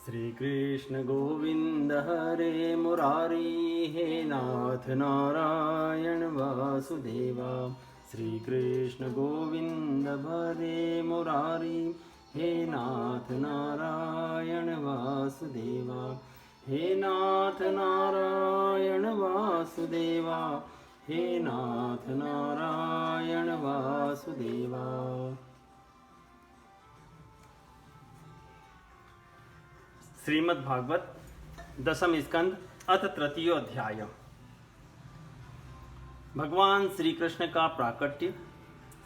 श्री कृष्ण गोविंद हरे मुरारी, हे नाथ नारायण वासुदेवा। श्री कृष्ण गोविंद हरे मुरारी, हे नाथ नारायण वासुदेवा। हे नाथ नारायण वासुदेवा, हे नाथ नारायण वासुदेवा। श्रीमद् भागवत दशम स्कंद अथ तृतीय अध्याय। भगवान श्री कृष्ण का प्राकट्य।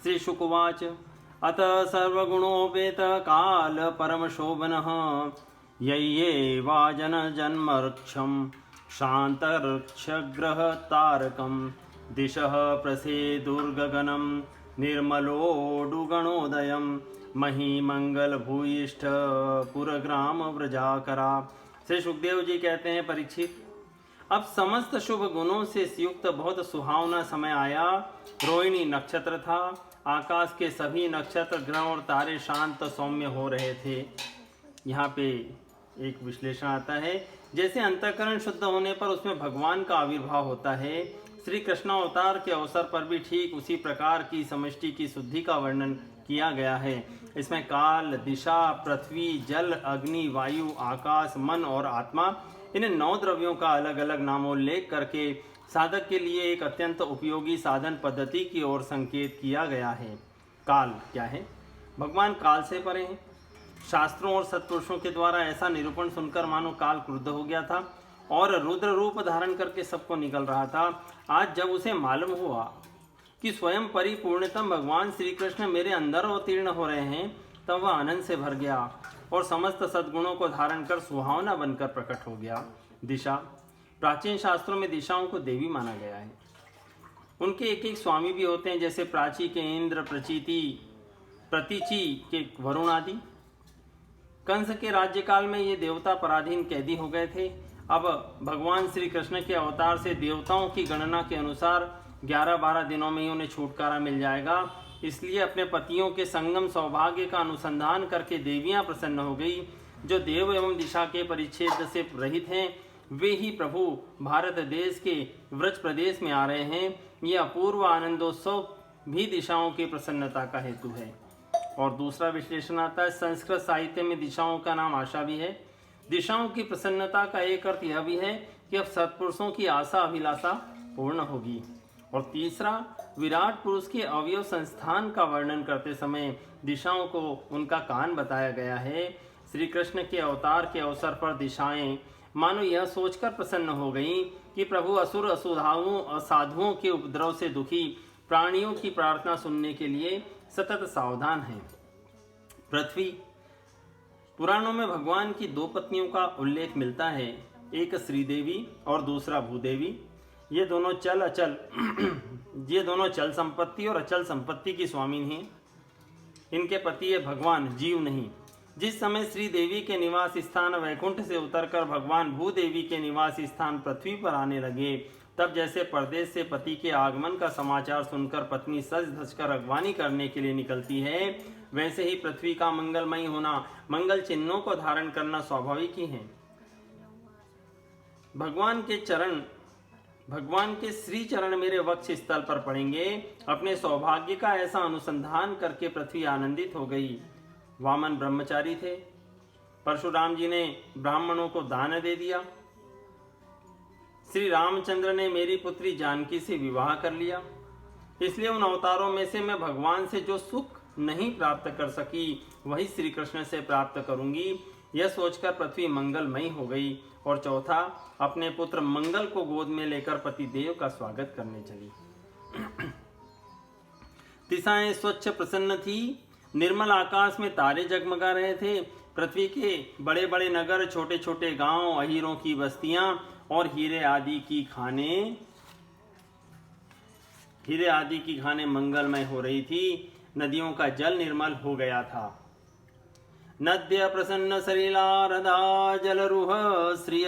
श्री शुकवाच अथ सर्वगुणोपेत काल परम शोभनः यये वाजन जन्मर्क्षम शांतर्क्षग्रह तारकम दिशः प्रसेदुर्गगनम निर्मलोडुगणोदयम महिमंगल भूयिष्ठ पुरग्राम व्रजाकरा। श्री सुखदेव जी कहते हैं, परीक्षित, अब समस्त शुभ गुणों से युक्त बहुत सुहावना समय आया। रोहिणी नक्षत्र था। आकाश के सभी नक्षत्र, ग्रह और तारे शांत सौम्य हो रहे थे। यहाँ पे एक विश्लेषण आता है, जैसे अंतःकरण शुद्ध होने पर उसमें भगवान का आविर्भाव होता है। श्री कृष्ण अवतार के अवसर पर भी ठीक उसी प्रकार की समष्टि की शुद्धि का वर्णन किया गया है। इसमें काल, दिशा, पृथ्वी, जल, अग्नि, वायु, आकाश, मन और आत्मा, इन 9 द्रव्यों का अलग अलग नामोल्लेख करके साधक के लिए एक अत्यंत उपयोगी साधन पद्धति की ओर संकेत किया गया है। काल क्या है? भगवान काल से परे हैं। शास्त्रों और सत्पुरुषों के द्वारा ऐसा निरूपण सुनकर मानो काल क्रुद्ध हो गया था और रुद्र रूप धारण करके सबको निकल रहा था। आज जब उसे मालूम हुआ कि स्वयं परिपूर्णतम भगवान श्री कृष्ण मेरे अंदर अवतीर्ण हो रहे हैं, तब वह आनंद से भर गया और समस्त सद्गुणों को धारण कर सुहावना बनकर प्रकट हो गया। दिशा, प्राचीन शास्त्रों में दिशाओं को देवी माना गया है। उनके एक एक स्वामी भी होते हैं, जैसे प्राची के इंद्र, प्रतीचि के वरुण आदि। कंस के राज्यकाल में ये देवता पराधीन कैदी हो गए थे। अब भगवान श्री कृष्ण के अवतार से देवताओं की गणना के अनुसार 11-12 दिनों में ही उन्हें छुटकारा मिल जाएगा। इसलिए अपने पतियों के संगम सौभाग्य का अनुसंधान करके देवियां प्रसन्न हो गई। जो देव एवं दिशा के परिच्छेद से रहित हैं, वे ही प्रभु भारत देश के व्रज प्रदेश में आ रहे हैं। यह अपूर्व आनंदोत्सव भी दिशाओं की प्रसन्नता का हेतु है। और दूसरा विश्लेषण आता है, संस्कृत साहित्य में दिशाओं का नाम आशा भी है। दिशाओं की प्रसन्नता का एक अर्थ यह भी है कि अब सत्पुरुषों की आशा अभिलाषा पूर्ण होगी। और तीसरा, विराट पुरुष के अवयव संस्थान का वर्णन करते समय दिशाओं को उनका कान बताया गया है। श्री कृष्ण के अवतार के अवसर पर दिशाएं मानो यह सोचकर प्रसन्न हो गईं कि प्रभु असुर असुधाओं असाधुओं के उपद्रव से दुखी प्राणियों की प्रार्थना सुनने के लिए सतत सावधान हैं। पृथ्वी, पुराणों में भगवान की 2 पत्नियों का उल्लेख मिलता है, एक श्रीदेवी और दूसरा भूदेवी। ये दोनों चल संपत्ति और अचल संपत्ति की स्वामिनी हैं। इनके पति है भगवान, जीव नहीं। जिस समय श्री देवी के निवास स्थान वैकुंठ से उतरकर भगवान भूदेवी के निवास स्थान पृथ्वी पर आने लगे, तब जैसे परदेश से पति के आगमन का समाचार सुनकर पत्नी सज धज कर अगवानी करने के लिए निकलती है, वैसे ही पृथ्वी का मंगलमयी होना, मंगल चिन्हों को धारण करना स्वाभाविक ही है। भगवान के श्री चरण मेरे वक्ष स्थल पर पड़ेंगे। अपने सौभाग्य का ऐसा अनुसंधान करके पृथ्वी आनंदित हो गई। वामन ब्रह्मचारी थे। परशुराम जी ने ब्राह्मणों को दान दे दिया। श्री रामचंद्र ने मेरी पुत्री जानकी से विवाह कर लिया। इसलिए उन अवतारों में से मैं भगवान से जो सुख नहीं प्राप्त कर सकी, वही श्री कृष्ण से प्राप्त करूंगी। यह सोचकर पृथ्वी मंगलमयी हो गई। और चौथा, अपने पुत्र मंगल को गोद में लेकर पति देव का स्वागत करने चली। दिशाएं स्वच्छ प्रसन्न थी। निर्मल आकाश में तारे जगमगा रहे थे। पृथ्वी के बड़े बड़े नगर, छोटे छोटे गांव, अहीरों की बस्तियां और हीरे आदि की खाने मंगलमय हो रही थी। नदियों का जल निर्मल हो गया था। नद्य प्रसन्न सलिलारदा जलरुह श्रिय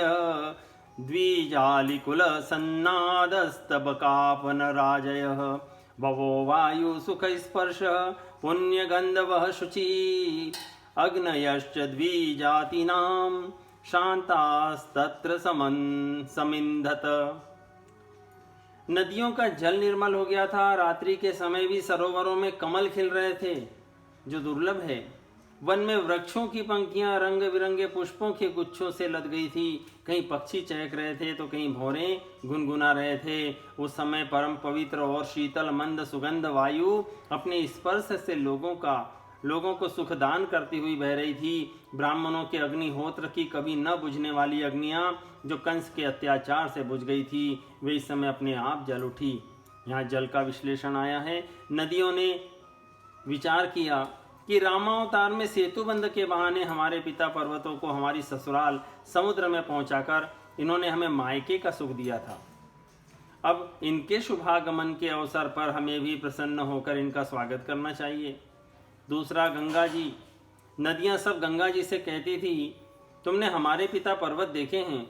द्विजालिकुल सन्नादस्तबकापन राजयः भवो वायु सुख स्पर्श पुण्य गंधवः शुचि अग्नयश्च द्विजातीनां शांतास्तत्र समिन्धत। नदियों का जल निर्मल हो गया था। रात्रि के समय भी सरोवरों में कमल खिल रहे थे, जो दुर्लभ है। वन में वृक्षों की पंक्तियां रंग बिरंगे पुष्पों के गुच्छों से लद गई थी। कहीं पक्षी चहक रहे थे तो कहीं भौरे गुनगुना रहे थे। उस समय परम पवित्र और शीतल मंद सुगंध वायु अपने स्पर्श से लोगों को सुखदान करती हुई बह रही थी। ब्राह्मणों के अग्निहोत्र की कभी न बुझने वाली अग्नियां, जो कंस के अत्याचार से बुझ गई थी, वे इस समय अपने आप जल उठी। यहाँ जल का विश्लेषण आया है। नदियों ने विचार किया कि रामावतार में सेतु बंध के बहाने हमारे पिता पर्वतों को हमारी ससुराल समुद्र में पहुंचाकर इन्होंने हमें मायके का सुख दिया था। अब इनके शुभागमन के अवसर पर हमें भी प्रसन्न होकर इनका स्वागत करना चाहिए। दूसरा, गंगा जी। नदियां सब गंगा जी से कहती थी, तुमने हमारे पिता पर्वत देखे हैं,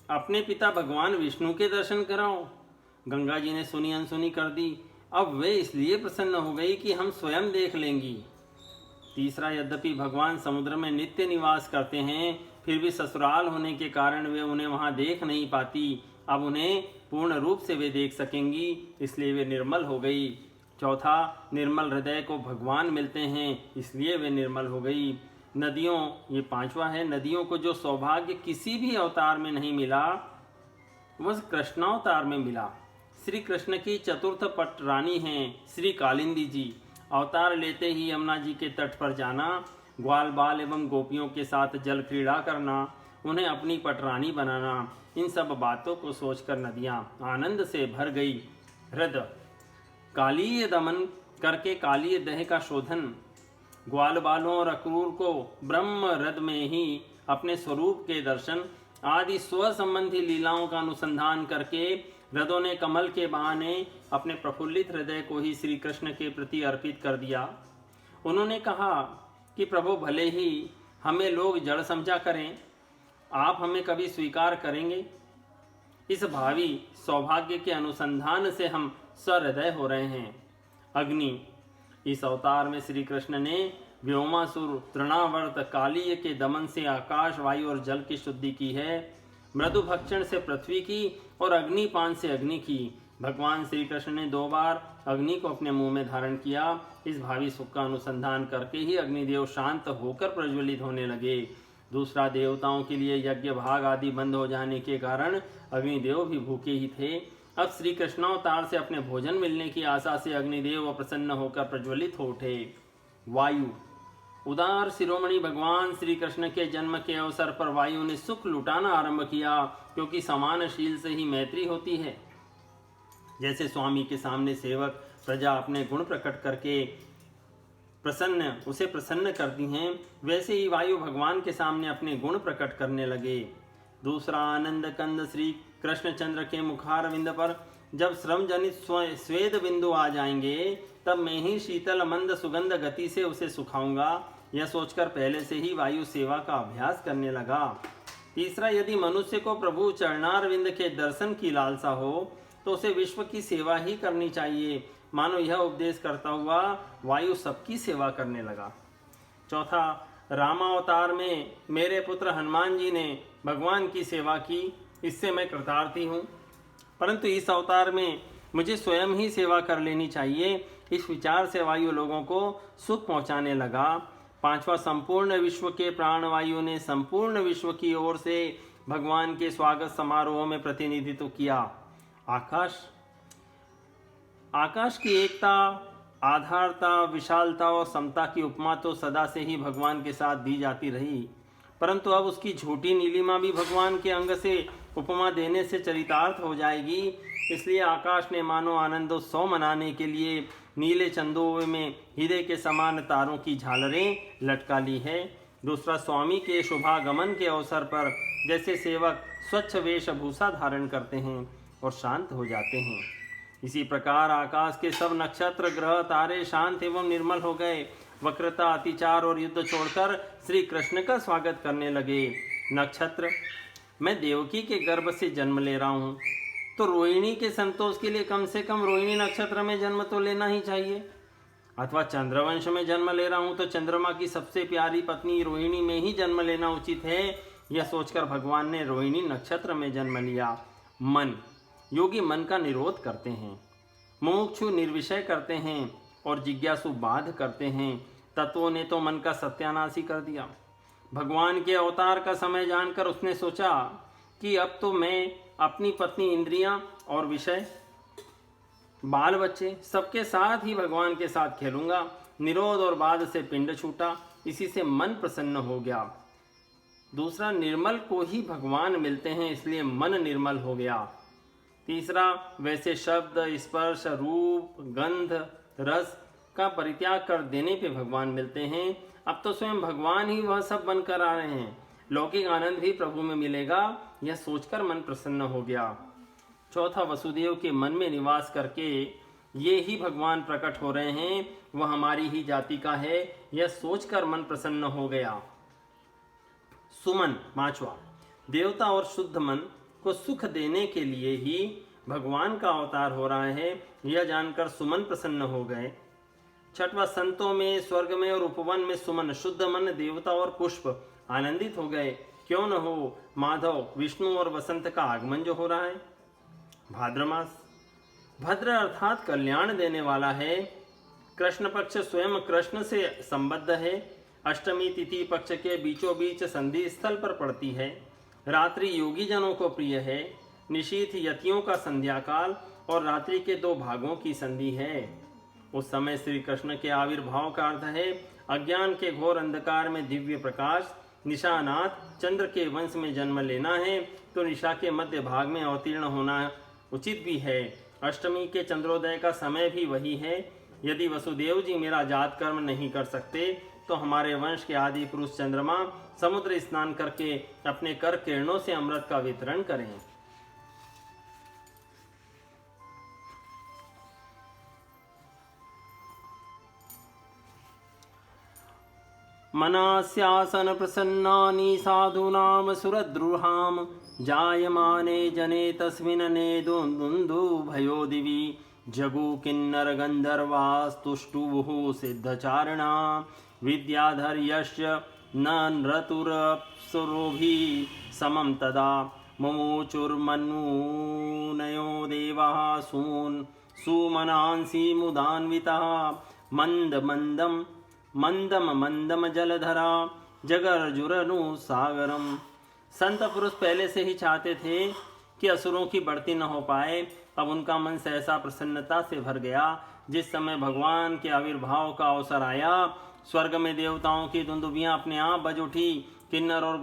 अपने पिता भगवान विष्णु के दर्शन कराओ। गंगा जी ने सुनी अनसुनी कर दी। अब वे इसलिए प्रसन्न हो गई कि हम स्वयं देख लेंगी। तीसरा, यद्यपि भगवान समुद्र में नित्य निवास करते हैं, फिर भी ससुराल होने के कारण वे उन्हें वहां देख नहीं पाती। अब उन्हें पूर्ण रूप से वे देख सकेंगी, इसलिए वे निर्मल हो गई। चौथा, निर्मल हृदय को भगवान मिलते हैं, इसलिए वे निर्मल हो गई। नदियों, ये पांचवा है, नदियों को जो सौभाग्य किसी भी अवतार में नहीं मिला, वह कृष्णावतार में मिला। श्री कृष्ण की चतुर्थ पट रानी हैं श्री कालिंदी जी। अवतार लेते ही यमुना जी के तट पर जाना, ग्वाल बाल एवं गोपियों के साथ जल क्रीड़ा करना, उन्हें अपनी पटरानी बनाना, इन सब बातों को सोचकर नदियां आनंद से भर गई। हृदय कालीय दमन करके कालीय देह का शोधन, ग्वाल बालों और अक्रूर को ब्रह्म हृदय में ही अपने स्वरूप के दर्शन आदि स्व संबंधी लीलाओं का अनुसंधान करके हृदयों ने कमल के बहाने अपने प्रफुल्लित हृदय को ही श्री कृष्ण के प्रति अर्पित कर दिया। उन्होंने कहा कि प्रभु, भले ही हमें लोग जड़ समझा करें, आप हमें कभी स्वीकार करेंगे। इस भावी सौभाग्य के अनुसंधान से हम सहृदय हो रहे हैं। अग्नि, इस अवतार में श्री कृष्ण ने व्योमासुर तृणावर्त कालीय के दमन से आकाश, वायु और जल की शुद्धि की है। मृदु भक्षण से पृथ्वी की और अग्निपान से अग्नि की। भगवान श्री कृष्ण ने 2 बार अग्नि को अपने मुंह में धारण किया। इस भावी सुख का अनुसंधान करके ही अग्निदेव शांत होकर प्रज्वलित होने लगे। दूसरा, देवताओं के लिए यज्ञ भाग आदि बंद हो जाने के कारण अग्निदेव भी भूखे ही थे। अब श्री कृष्णावतार से अपने भोजन मिलने की आशा से अग्निदेव प्रसन्न होकर प्रज्वलित हो उठे। वायु, उदार शिरोमणि भगवान श्री कृष्ण के जन्म के अवसर पर वायु ने सुख लुटाना आरंभ किया, क्योंकि समानशील से ही मैत्री होती है। जैसे स्वामी के सामने सेवक प्रजा अपने गुण प्रकट करके उसे प्रसन्न करती हैं, वैसे ही वायु भगवान के सामने अपने गुण प्रकट करने लगे। दूसरा, आनंद कंद श्री कृष्णचंद्र के मुखारविंद पर जब श्रम जनित स्वेद बिंदु आ जाएंगे, तब मैं ही शीतल मंद सुगंध गति से उसे सुखाऊंगा। यह सोचकर पहले से ही वायु सेवा का अभ्यास करने लगा। तीसरा, यदि मनुष्य को प्रभु चरणारविंद के दर्शन की लालसा हो तो उसे विश्व की सेवा ही करनी चाहिए। मानो यह उपदेश करता हुआ वायु सबकी सेवा करने लगा। चौथा, रामावतार में मेरे पुत्र हनुमान जी ने भगवान की सेवा की, इससे मैं कृतार्थी हूँ, परंतु इस अवतार में मुझे स्वयं ही सेवा कर लेनी चाहिए। इस विचार से वायु लोगों को सुख पहुँचाने लगा। पांचवा, संपूर्ण विश्व के प्राणवायु ने संपूर्ण विश्व की ओर से भगवान के स्वागत समारोह में प्रतिनिधित्व किया। आकाश की एकता, आधारता, विशालता और समता की उपमा तो सदा से ही भगवान के साथ दी जाती रही, परंतु अब उसकी झूठी नीलिमा भी भगवान के अंग से उपमा देने से चरितार्थ हो जाएगी। इसलिए आकाश ने मानो आनंदोत्सव मनाने के लिए नीले चंदों में हीरे के समान तारों की झालरें लटका ली है। दूसरा, स्वामी के शुभागमन के अवसर पर जैसे सेवक स्वच्छ वेशभूषा धारण करते हैं और शांत हो जाते हैं, इसी प्रकार आकाश के सब नक्षत्र, ग्रह, तारे शांत एवं निर्मल हो गए। वक्रता, अतिचार और युद्ध छोड़कर श्री कृष्ण का स्वागत करने लगे। नक्षत्र, मैं देवकी के गर्भ से जन्म ले रहा हूँ, तो रोहिणी के संतोष के लिए कम से कम रोहिणी नक्षत्र में जन्म तो लेना ही चाहिए। अथवा चंद्रवंश में जन्म ले रहा हूं तो चंद्रमा की सबसे प्यारी पत्नी रोहिणी में ही जन्म लेना उचित है, यह सोचकर भगवान ने रोहिणी नक्षत्र में जन्म लिया। मन योगी मन का निरोध करते हैं, मुमुक्षु निर्विषय करते हैं और जिज्ञासु बाध करते हैं। तत्वों ने तो मन का सत्यानाश ही कर दिया। भगवान के अवतार का समय जानकर उसने सोचा कि अब तो मैं अपनी पत्नी, इंद्रियां और विषय, बाल बच्चे सबके साथ ही भगवान के साथ खेलूंगा। निरोध और बाध से पिंड छूटा, इसी से मन प्रसन्न हो गया। दूसरा, निर्मल को ही भगवान मिलते हैं, इसलिए मन निर्मल हो गया। तीसरा, वैसे शब्द, स्पर्श, रूप, गंध, रस का परित्याग कर देने पे भगवान मिलते हैं। अब तो स्वयं भगवान ही वह सब बनकर आ रहे हैं, लौकिक आनंद भी प्रभु में मिलेगा, यह सोचकर मन प्रसन्न हो गया। चौथा, वसुदेव के मन में निवास करके ये ही भगवान प्रकट हो रहे हैं, वह हमारी ही जाति का है, यह सोचकर मन प्रसन्न हो गया। सुमन पांचवा, देवता और शुद्ध मन को सुख देने के लिए ही भगवान का अवतार हो रहा है, यह जानकर सुमन प्रसन्न हो गए। छठवां, संतों में, स्वर्ग में और उपवन में सुमन, शुद्ध मन, देवता और पुष्प आनंदित हो गए। क्यों न हो, माधव, विष्णु और वसंत का आगमन जो हो रहा है। भाद्र मास भद्र अर्थात कल्याण देने वाला है। कृष्ण पक्ष स्वयं कृष्ण से संबद्ध है। अष्टमी तिथि पक्ष के बीचों बीच संधि स्थल पर पड़ती है। रात्रि योगी जनों को प्रिय है। निशीथ यतियों का संध्याकाल और रात्रि के 2 भागों की संधि है। उस समय श्री कृष्ण के आविर्भाव का अर्थ है अज्ञान के घोर अंधकार में दिव्य प्रकाश। निशानाथ चंद्र के वंश में जन्म लेना है तो निशा के मध्य भाग में अवतीर्ण होना उचित भी है। अष्टमी के चंद्रोदय का समय भी वही है। यदि वसुदेव जी मेरा जात कर्म नहीं कर सकते तो हमारे वंश के आदि पुरुष चंद्रमा समुद्र स्नान करके अपने कर किरणों से अमृत का वितरण करें। मनास्यासन प्रसन्नानि साधूनां सुरद्रुहां जायमाने जने तस्मिन् नेदुन्दुभयो दिवि जगु किन्नर गन्धर्वास्तुष्टुः सिद्धचारणा विद्याधर्यस्य नृतुरप्सुरोभिः समं तदा मुमुचुर्मनूनयो देवाः सुमनांसि मुदान्विताः मंदम मंदम जलधरा जगर्जुरनु सागरम। संत पुरुष पहले से ही चाहते थे कि असुरों की बढ़ती न हो पाए। अब उनका मन सहसा प्रसन्नता से भर गया। जिस समय भगवान के आविर्भाव का अवसर आया, स्वर्ग में देवताओं की दुंदुभियां अपने आप बज उठी। किन्नर और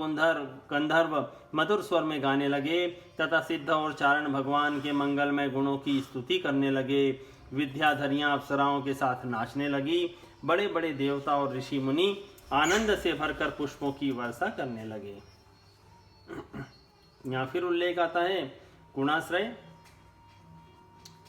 गंधर्व मधुर स्वर में गाने लगे तथा सिद्ध और चारण भगवान के मंगलमय गुणों की स्तुति करने लगे। विद्याधरियां अप्सराओं के साथ नाचने लगी। बड़े बड़े देवता और ऋषि मुनि आनंद से भरकर पुष्पों की वर्षा करने लगे। यहाँ फिर उल्लेख आता है गुणाश्रय।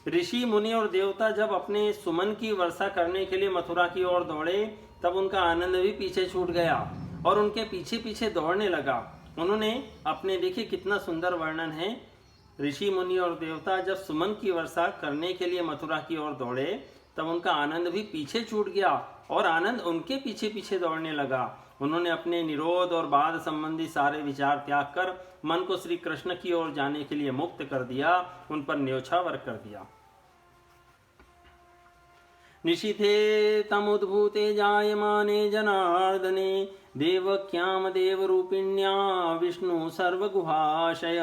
ऋषि मुनि और देवता जब अपने सुमन की वर्षा करने के लिए मथुरा की ओर दौड़े तब उनका आनंद भी पीछे छूट गया और उनके पीछे पीछे दौड़ने लगा। उन्होंने अपने, देखिए कितना सुंदर वर्णन है, ऋषि मुनि और देवता जब सुमन की वर्षा करने के लिए मथुरा की ओर दौड़े तब उनका आनंद भी पीछे छूट गया और आनंद उनके पीछे पीछे दौड़ने लगा। उन्होंने अपने निरोध और बाध संबंधी सारे विचार त्याग कर मन को श्री कृष्ण की ओर जाने के लिए मुक्त कर दिया, उन पर न्योछावर कर दिया। निशिथे तमुद्भूते जायमाने जनार्दने देवक्याम देवरूपिण्या विष्णु सर्वगुहाशय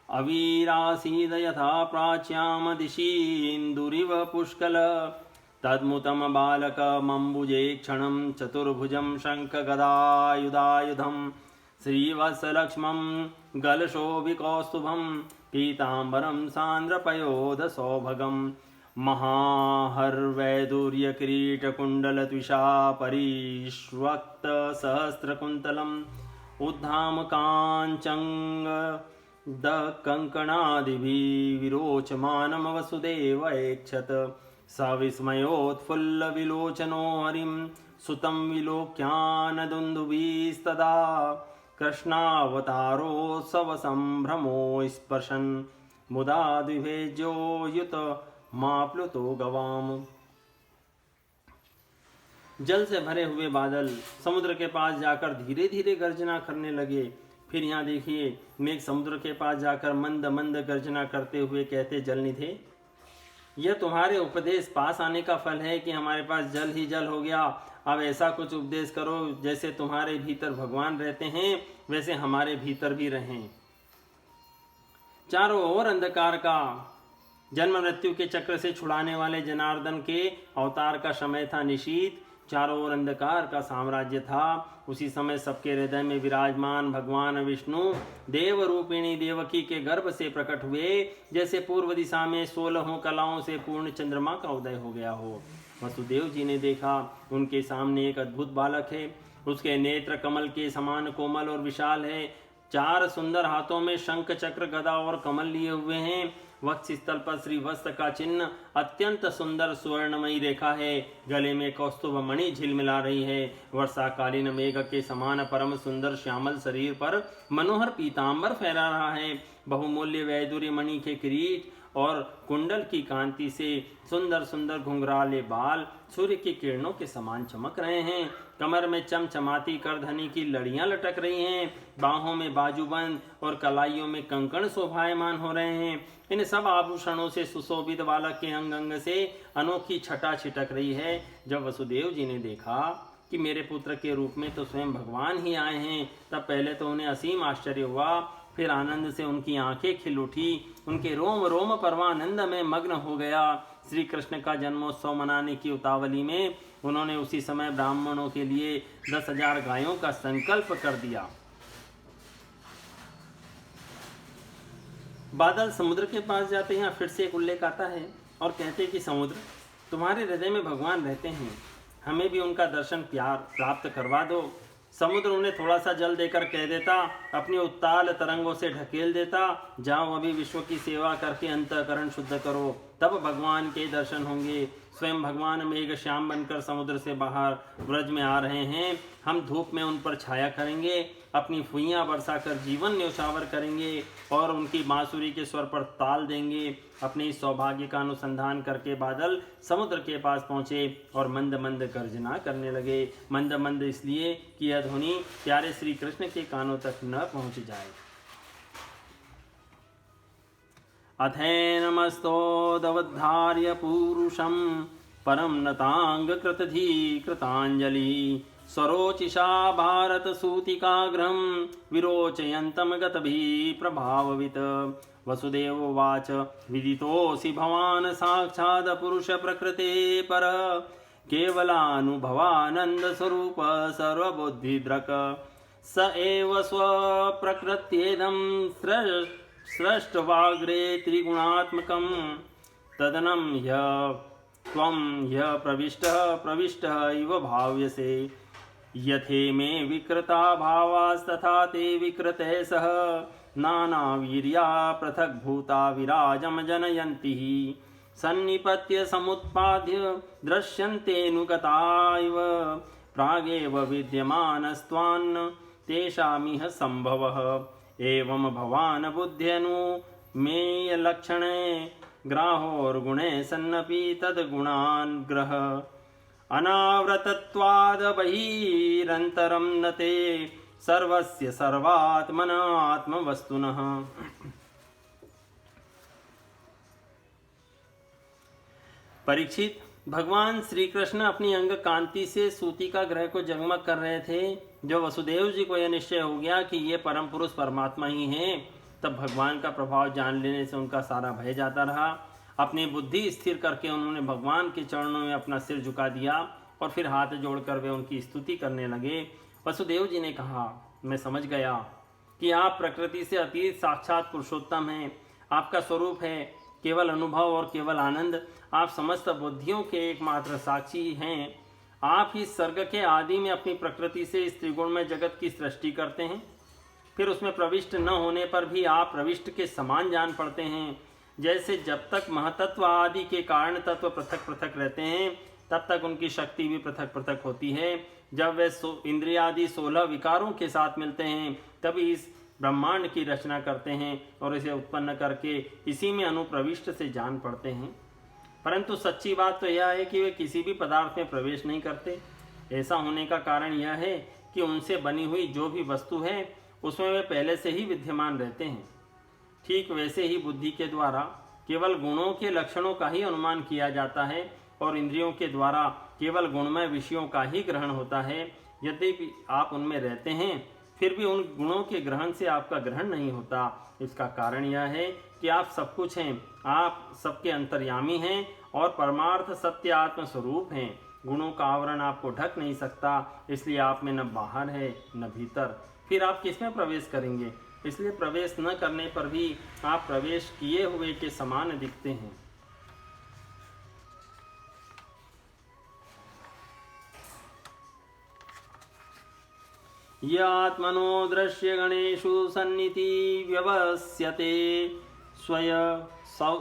अवीरासीद यथा प्राच्याम दिशीन्दुरिव पुष्कल तद्मुतम बालकमम्बुजे क्षणं चतुर्भुजं शङ्खगदायुधायुधं श्रीवत्सलक्ष्मं गलशोभिकौस्तुभं पीताम्बरं सान्द्रपयोधसौभगं महाहर्वैदूर्यकिरीटकुण्डलत्विषा परिष्वक्तसहस्रकुन्तलम् उद्धामकाञ्चङ्ग दकङ्कणादिभिः विरोचमानं वसुदेव ऐक्षत सविस्मयोत्फुल्लविलोचनो हरिं सुतं विलोक्यानदुन्दुभिस्तदा कृष्णावतारोत्सवसम्भ्रमो स्पर्शन् मुदा द्विभेज्यो युत माप्लुतो गवाम्। जल से भरे हुए बादल समुद्र के पास जाकर धीरे धीरे गर्जना करने लगे। फिर यहाँ देखिए, मेघ समुद्र के पास जाकर मंद मंद गर्जना करते हुए कहते, जलनिधे, यह तुम्हारे उपदेश पास आने का फल है कि हमारे पास जल ही जल हो गया। अब ऐसा कुछ उपदेश करो जैसे तुम्हारे भीतर भगवान रहते हैं वैसे हमारे भीतर भी रहें। चारों ओर अंधकार का, जन्म मृत्यु के चक्र से छुड़ाने वाले जनार्दन के अवतार का समय था निशीत। चारों ओर अंधकार का साम्राज्य था। उसी समय सबके हृदय में विराजमान भगवान विष्णु देव रूपिणी देवकी के गर्भ से प्रकट हुए, जैसे पूर्व दिशा में 16 कलाओं से पूर्ण चंद्रमा का उदय हो गया हो। वसुदेव जी ने देखा, उनके सामने एक अद्भुत बालक है। उसके नेत्र कमल के समान कोमल और विशाल है। 4 सुंदर हाथों में शंख चक्र गदा और कमल लिए हुए हैं। वक्षस्थल पर श्रीवत्स का चिन्ह, अत्यंत सुंदर सुवर्णमयी रेखा है। गले में कौस्तुभ मणि झिलमिला रही है। वर्षाकालीन मेघ के समान परम सुंदर श्यामल शरीर पर मनोहर पीतांबर फहरा रहा है। बहुमूल्य वैदुर्य मणि के किरीट और कुंडल की कांति से सुंदर सुंदर घुंघराले बाल सूर्य की किरणों के समान चमक रहे हैं। कमर में चमचमाती करधनी की लड़ियां लटक रही हैं। बाहों में बाजूबंद और कलाइयों में कंकण शोभायमान हो रहे हैं। इन सब आभूषणों से सुशोभित बालक के अंग अंग से अनोखी छटा छिटक रही है। जब वसुदेव जी ने देखा कि मेरे पुत्र के रूप में तो स्वयं भगवान ही आए हैं, तब पहले तो उन्हें असीम आश्चर्य हुआ। फिर आनंद से उनकी आंखें खिल उठी। उनके रोम रोम परमानंद में मग्न हो गया। श्री कृष्ण का जन्मोत्सव मनाने की उतावली में उन्होंने उसी समय ब्राह्मणों के लिए 10,000 गायों का संकल्प कर दिया। बादल समुद्र के पास जाते हैं, फिर से एक उल्लेख आता है और कहते हैं कि समुद्र, तुम्हारे हृदय में भगवान रहते हैं, हमें भी उनका दर्शन प्यार प्राप्त करवा दो। समुद्र उन्हें थोड़ा सा जल देकर कह देता, अपनी उत्ताल तरंगों से ढकेल देता, जाओ अभी विश्व की सेवा करके अंतःकरण शुद्ध करो, तब भगवान के दर्शन होंगे। स्वयं भगवान मेघ श्याम बनकर समुद्र से बाहर ब्रज में आ रहे हैं। हम धूप में उन पर छाया करेंगे, अपनी फुइयां बरसा कर जीवन न्यौछावर करेंगे और उनकी बांसुरी के स्वर पर ताल देंगे। अपने इस सौभाग्य का अनुसंधान करके बादल समुद्र के पास पहुंचे और मंद मंद गर्जना करने लगे। मंद मंद इसलिए कि यह ध्वनि प्यारे श्री कृष्ण के कानों तक न पहुंच जाए। अथैनमस्तोदवधार्य पूरुषं परम नतांग कृतधी कृतांजलि स्वरोचिषा भारत सूतिकाग्रम विरोचयन्तम गतभिः प्रभाववित्। वसुदेवोवाच विदितोऽसि भवान् साक्षात् पुरुष प्रकृते पर केवलानुभवानंद स्वरूप सर्वबुद्धिद्रक स एव स्वप्रकृत्येदं सृष्टवाग्रे त्रिगुणात्मकं तदनं त्वं प्रविष्टः इव भाव्यसे। यथे मे विकृता भावास्तथा ते विकृतः सह नानावीर्या पृथक् भूता विराजम जनयन्ति सन्निपत्य समुत्पाद्य दृश्यन्तेऽनुगता इव प्रागेव विद्यमानस्त्वान् तेषामिह सम्भवः। एवं भवान् बुद्ध्यनुमेयलक्षणे ग्राहोर्गुणे सन्नपि तद्गुणान् ग्रह अनावृतत्वाद् बहिरन्तरं न ते सर्वस्य सर्वात्मना आत्मवस्तुनः। परीक्षित, भगवान श्री कृष्ण अपनी अंग कांति से सूतिका ग्रह को जगमग कर रहे थे। जो वसुदेव जी को यह निश्चय हो गया कि ये परम पुरुष परमात्मा ही हैं, तब भगवान का प्रभाव जान लेने से उनका सारा भय जाता रहा। अपनी बुद्धि स्थिर करके उन्होंने भगवान के चरणों में अपना सिर झुका दिया और फिर हाथ जोड़कर वे उनकी स्तुति करने लगे। वसुदेव जी ने कहा, मैं समझ गया कि आप प्रकृति से अतीत साक्षात पुरुषोत्तम हैं। आपका स्वरूप है केवल अनुभव और केवल आनंद। आप समस्त बुद्धियों के एकमात्र साक्षी हैं। आप ही सर्ग के आदि में अपनी प्रकृति से इस त्रिगुण में जगत की सृष्टि करते हैं, फिर उसमें प्रविष्ट न होने पर भी आप प्रविष्ट के समान जान पड़ते हैं। जैसे जब तक महतत्व आदि के कारण तत्व पृथक पृथक रहते हैं, तब तक उनकी शक्ति भी पृथक पृथक होती है। जब वे इंद्रियादि 16 विकारों के साथ मिलते हैं, तभी इस ब्रह्मांड की रचना करते हैं और इसे उत्पन्न करके इसी में अनुप्रविष्ट से जान पड़ते हैं। परंतु सच्ची बात तो यह है कि वे किसी भी पदार्थ में प्रवेश नहीं करते। ऐसा होने का कारण यह है कि उनसे बनी हुई जो भी वस्तु है उसमें वे पहले से ही विद्यमान रहते हैं। ठीक वैसे ही बुद्धि के द्वारा केवल गुणों के लक्षणों का ही अनुमान किया जाता है और इंद्रियों के द्वारा केवल गुणमय विषयों का ही ग्रहण होता है। यद्यपि आप उनमें रहते हैं फिर भी उन गुणों के ग्रहण से आपका ग्रहण नहीं होता। इसका कारण यह है कि आप सब कुछ हैं, आप सबके अंतर्यामी हैं और परमार्थ सत्य आत्म स्वरूप हैं। गुणों का आवरण आपको ढक नहीं सकता, इसलिए आप में न बाहर है न भीतर। फिर आप किसमें प्रवेश करेंगे? इसलिए प्रवेश न करने पर भी आप प्रवेश किए हुए के समान दिखते हैं। यात्मनो दृश्य गणेशु सन्निधि व्यवस्यते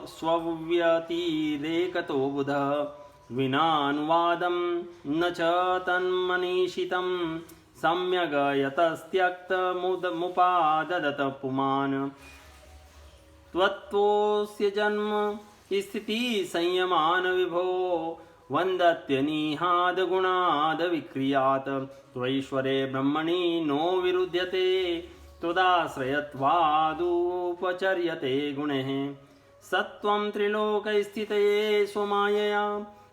स्वव्यतिरेकतो बुध विनानुवादं न च तन्मनीषितं सम्यग् यतस्त्यक्तमुपाददत पुमान् त्वत्तोऽस्य जन्म स्थिति संयमान विभो वन्दत्यनिहाद गुणाद विक्रियात् त्वैश्वरे ब्रह्मणि नो विरुध्यते त्वदाश्रयत्वादुपचर्यते गुणैः सत्त्वं त्रिलोकस्थितये स्वमायया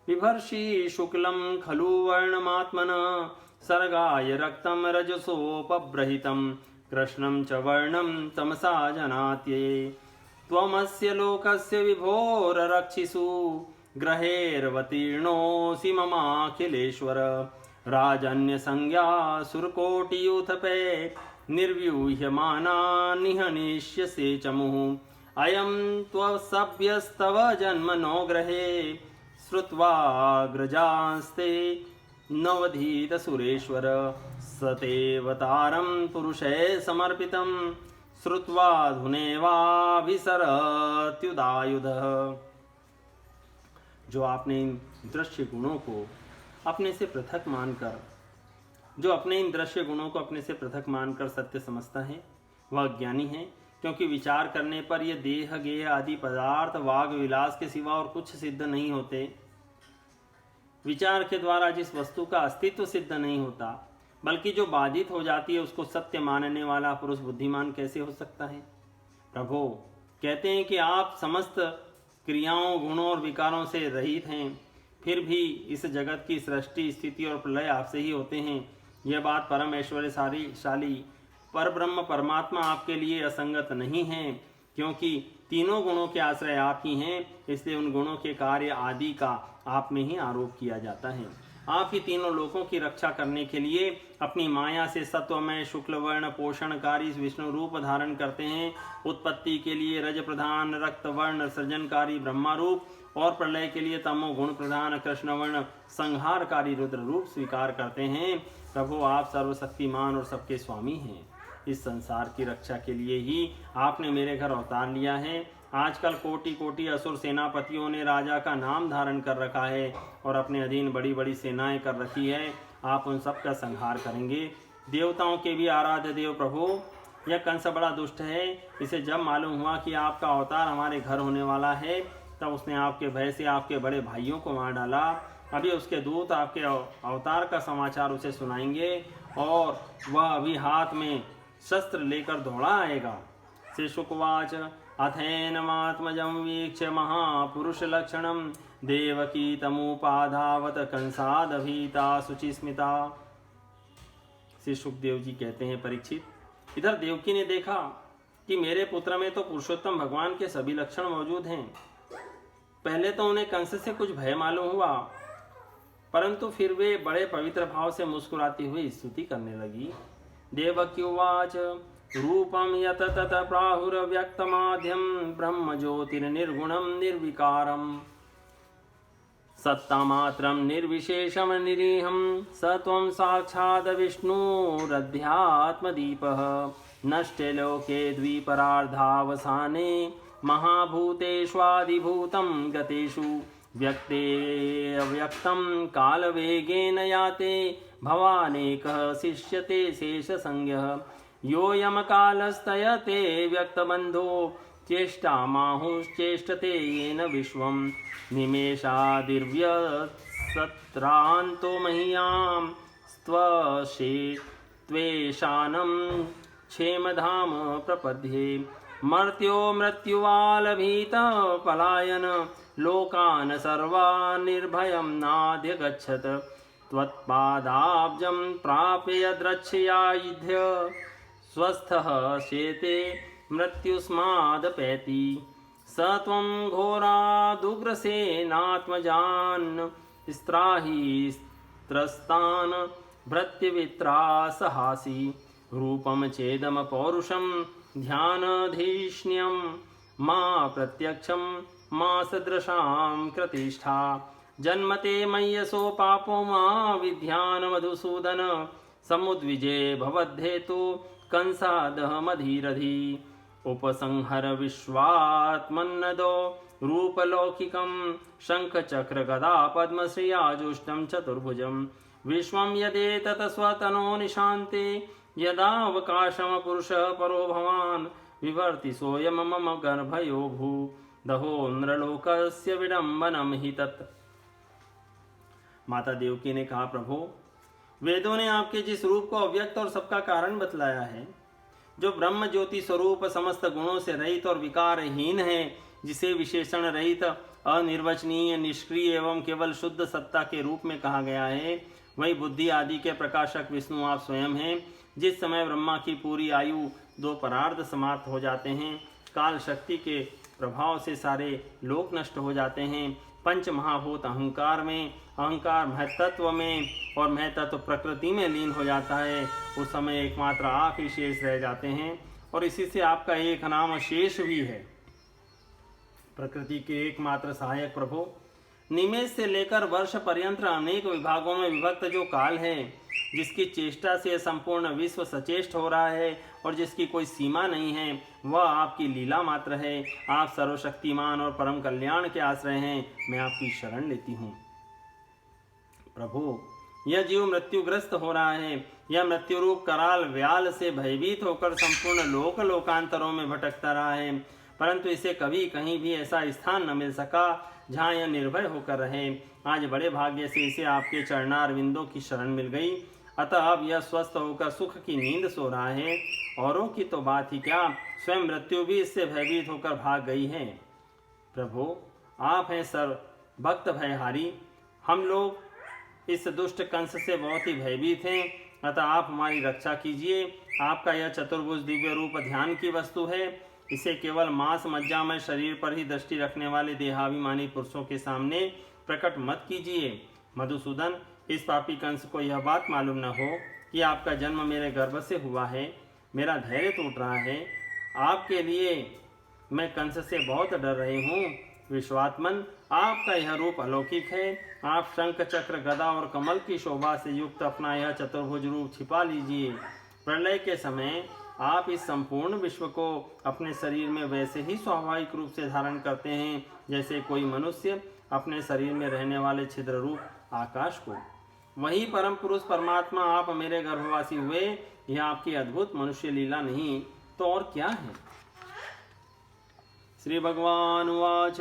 बिभर्षि शुक्लं खलु वर्णमात्मनः सर्गाय रक्तं रजसोपब्रहितं कृष्णं च वर्णं तमसा जनात्ये त्वमस्य लोकस्य विभोररक्षिषु ग्रहेरवतीर्णोऽसि ममाखिलेश्वर राजन्यसंज्ञा सुरकोटियूथपे निर्व्यूह्यमाना निहनिष्यसे चमुः अयं त्वसभ्यस्तव जन्म नो ग्रहे श्रुत्वाग्रजास्ते नवधीत सुरेश्वर सतेवतारं पुरुषे समर्पितं श्रुत्वा धुनेवाभिसरत्युदायुधः। जो आपने इन दृश्य गुणों को अपने से पृथक मानकर सत्य समझता है वह ज्ञानी है, क्योंकि विचार करने पर ये देह गेह आदि पदार्थ वाग विलास के सिवा और कुछ सिद्ध नहीं होते। विचार के द्वारा जिस वस्तु का अस्तित्व सिद्ध नहीं होता बल्कि जो बाधित हो जाती है उसको सत्य मानने वाला पुरुष बुद्धिमान कैसे हो सकता है? प्रभु कहते हैं कि आप समस्त क्रियाओं गुणों और विकारों से रहित हैं, फिर भी इस जगत की सृष्टि स्थिति और प्रलय आपसे ही होते हैं। यह बात परम ऐश्वर्यशाली पर ब्रह्म परमात्मा आपके लिए असंगत नहीं है, क्योंकि तीनों गुणों के आश्रय आप ही हैं, इसलिए उन गुणों के कार्य आदि का आप में ही आरोप किया जाता है। आप ही तीनों लोकों की रक्षा करने के लिए अपनी माया से सत्वमय शुक्ल वर्ण पोषणकारी विष्णु रूप धारण करते हैं। उत्पत्ति के लिए रज प्रधान रक्त वर्ण सृजनकारी ब्रह्मा रूप और प्रलय के लिए तमो गुण प्रधान कृष्ण वर्ण संहारकारी रुद्र रूप स्वीकार करते हैं। प्रभु आप सर्वशक्तिमान और सबके स्वामी हैं। इस संसार की रक्षा के लिए ही आपने मेरे घर अवतार लिया है। आजकल कोटि कोटि असुर सेनापतियों ने राजा का नाम धारण कर रखा है और अपने अधीन बड़ी बड़ी सेनाएं कर रखी है। आप उन सब का संहार करेंगे। देवताओं के भी आराध्य देव प्रभु, यह कंस बड़ा दुष्ट है। इसे जब मालूम हुआ कि आपका अवतार हमारे घर होने वाला है तब उसने आपके भय से आपके बड़े भाइयों को मार डाला। अभी उसके दूत आपके अवतार का समाचार उसे सुनाएंगे और वह अभी हाथ में शस्त्र लेकर दौड़ा आएगा। शिशुकुवाच अथैनमात्मजं वीक्ष्य महापुरुष लक्षणं देवकी तमुपाधावत कंसादभीता शुचिस्मिता। श्री सुखदेव जी कहते हैं, परीक्षित, इधर देवकी ने देखा कि मेरे पुत्र में तो पुरुषोत्तम भगवान के सभी लक्षण मौजूद हैं। पहले तो उन्हें कंस से कुछ भय मालूम हुआ, परंतु फिर वे बड़े पवित्र भाव से मुस्कुराती हुई स्तुति करने लगी। देवक्युवाच रूपम यत तत प्राहुरव्यक्तमाद्यं ब्रह्म ज्योतिर्निर्गुणं निर्विकारं सत्तामात्रं निर्विशेषं निरीहं स त्वं साक्षात् विष्णुरध्यात्मदीपः नष्टे लोके द्विपरार्धावसाने महाभूतेष्वादिभूतं गतेषु व्यक्ते अव्यक्तं कालवेगेन याते भवानेकः शिष्यते शेषसंज्ञः योऽयमकालस्तयते व्यक्तबन्धो चेष्टामाहुश्चेष्टते येन विश्वं निमेषादिर्व्यत्सते सत्रान्तो मह्यां स्वशे त्वेषानं क्षेमधाम प्रपद्ये मर्त्यो मृत्युवालभीत पलायन लोकान् सर्वान् निर्भयं नाध्यगच्छत् त्वत्पादाब्जं प्राप्य यद्रक्ष्यायुध्य स्वस्थः शेते मृत्युस्मादपैति स त्वं घोरादुग्रसेनात्मजान् स्त्राहि त्रस्तान् भृत्यवित्रासहासि रूपं चेदम पौरुषं ध्यानधीष्ण्यं मा प्रत्यक्षं मा सदृशां कृतिष्ठा जन्मते मय्यसो पापो मा विद्यान् मधुसूदन समुद्विजे भवद्धेतु कंसादहमधीरधि उपसंहर विश्वात्मन्नदो रूपलौकिकं शङ्खचक्रगदा पद्मश्रियाजुष्टं चतुर्भुजं विश्वं यदेतत् स्वतनो निशान्ते यदावकाशं पुरुषः परो भवान् विवर्ति सोऽयं मम गर्भयो भू दहो नृलोकस्य विडम्बनं हि तत्। माता देवकी ने कहा, प्रभु वेदों ने आपके जिस रूप को अव्यक्त और सबका कारण बतलाया है, जो ब्रह्म ज्योति स्वरूप समस्त गुणों से रहित और विकारहीन है, जिसे विशेषण रहित अनिर्वचनीय निष्क्रिय एवं केवल शुद्ध सत्ता के रूप में कहा गया है, वही बुद्धि आदि के प्रकाशक विष्णु आप स्वयं हैं। जिस समय ब्रह्मा की पूरी आयु 2 परार्ध समाप्त हो जाते हैं, काल शक्ति के प्रभाव से सारे लोक नष्ट हो जाते हैं, पंच महाभूत अहंकार में, अहंकार महतत्व में और महतत्व प्रकृति में लीन हो जाता है, उस समय एकमात्र आप ही शेष रह जाते हैं। और इसी से आपका एक नाम शेष भी है। प्रकृति के एकमात्र सहायक प्रभु, निमेष से लेकर वर्ष पर्यंत अनेक विभागों में विभक्त जो काल है, जिसकी चेष्टा से संपूर्ण विश्व सचेष्ट हो रहा है और जिसकी कोई सीमा नहीं है, वह आपकी लीला मात्र है। आप सर्वशक्तिमान और परम कल्याण के आश्रय हैं। मैं आपकी शरण लेती हूँ। प्रभु, यह जीव मृत्युग्रस्त हो रहा है। यह मृत्यु रूप कराल व्याल से भयभीत होकर संपूर्ण लोक लोकांतरों में भटकता रहा है, परंतु इसे कभी कहीं भी ऐसा स्थान न मिल सका जहाँ यह निर्भय होकर रहे। आज बड़े भाग्य से इसे आपके चरणारविंदों की शरण मिल गई, अतः अब यह स्वस्थ होकर सुख की नींद सो रहा है। औरों की तो बात ही क्या, स्वयं मृत्यु भी इससे भयभीत होकर भाग गई है। प्रभु, आप हैं सर्व भक्त भयहारी। हम लोग इस दुष्ट कंस से बहुत ही भयभीत हैं, अतः आप हमारी रक्षा कीजिए। आपका यह चतुर्भुज दिव्य रूप ध्यान की वस्तु है। इसे केवल मांस मज्जामय शरीर पर ही दृष्टि रखने वाले देहाभिमानी पुरुषों के सामने प्रकट मत कीजिए। मधुसूदन, इस पापी कंस को यह बात मालूम न हो कि आपका जन्म मेरे गर्भ से हुआ है। मेरा धैर्य टूट रहा है। आपके लिए मैं कंस से बहुत डर रही हूँ। विश्वात्मन, आपका यह रूप अलौकिक है। आप शंख चक्र गदा और कमल की शोभा से युक्त अपना यह चतुर्भुज रूप छिपा लीजिए। प्रलय के समय आप इस संपूर्ण विश्व को अपने शरीर में वैसे ही स्वाभाविक रूप से धारण करते हैं जैसे कोई मनुष्य अपने शरीर में रहने वाले छिद्र रूप आकाश को। वही परम पुरुष परमात्मा आप मेरे गर्भवासी हुए। यह आपकी अद्भुत मनुष्य लीला नहीं तो और क्या है। श्री भगवान उवाच,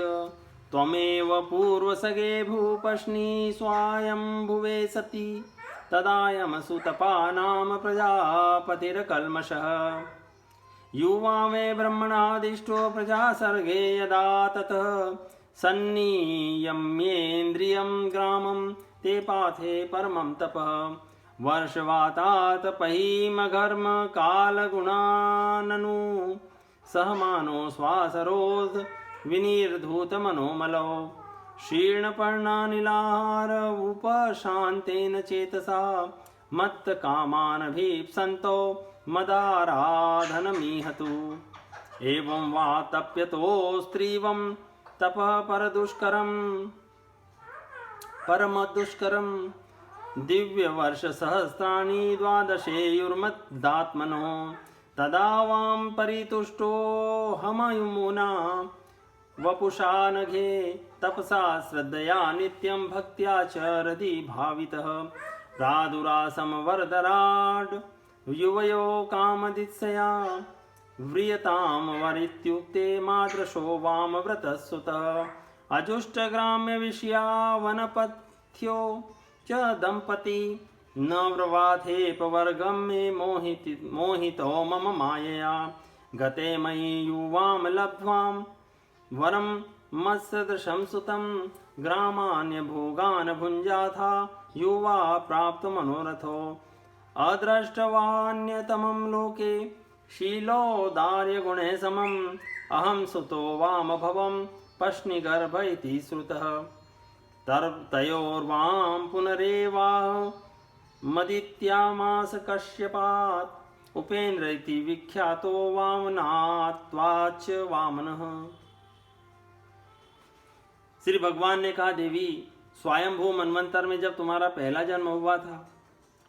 त्वमेव पूर्वसगे भूपश्नि स्वायंभुवे सती तदायमसुतपानां प्रजापतिर्कल्मषः युवा वे ब्रह्मणादिष्टो प्रजासर्गे यदा ततः सन्नियम्येन्द्रियं ग्रामं ते पाथे परमं तपः वर्षवातात् पहीमघर्म कालगुणाननु सहमानो श्वासरोध विनिर्धूतमनोमलो शीर्णपर्णानिलाहार उपशान्तेन चेतसा मत्तकामानभीप्सन्तो मदाराधनमीहतु एवं वा तप्यतो स्त्रीवं तपः परमदुष्करं दिव्यवर्षसहस्राणि द्वादशेयुर्मदात्मनो तदा वां परितुष्टो हमयुमुना वपुषा नघे तपसा श्रद्धया नित्यं भक्त्या च हृदि भावितः प्रादुरासम वरदराड युवयो कामदित्सया व्रियतां वरित्युक्ते मादृशो वामव्रतः सुतः अजुष्टग्राम्य विषया च दंपती न व्रवाथे पवर्गम में मोहितो मम मायया गते मयि युवाम लब्ध्वाम वरम मत्सदृशं सुतं ग्रामान्य भोगान भुञ्जाथा युवा प्राप्त मनोरथो अदृष्टवान्यतमं लोके शीलोदार्य गुणे समम् अहं सुतो वामभवं पश्निगर्भ इति श्रुतः तयोर्वां पुनरेवाह मदित्यामास कश्यपात् उपेन्द्र इति विख्यातो वामनात्वाच वामनः। श्री भगवान ने कहा, देवी, स्वयंभू मनवंतर में जब तुम्हारा पहला जन्म हुआ था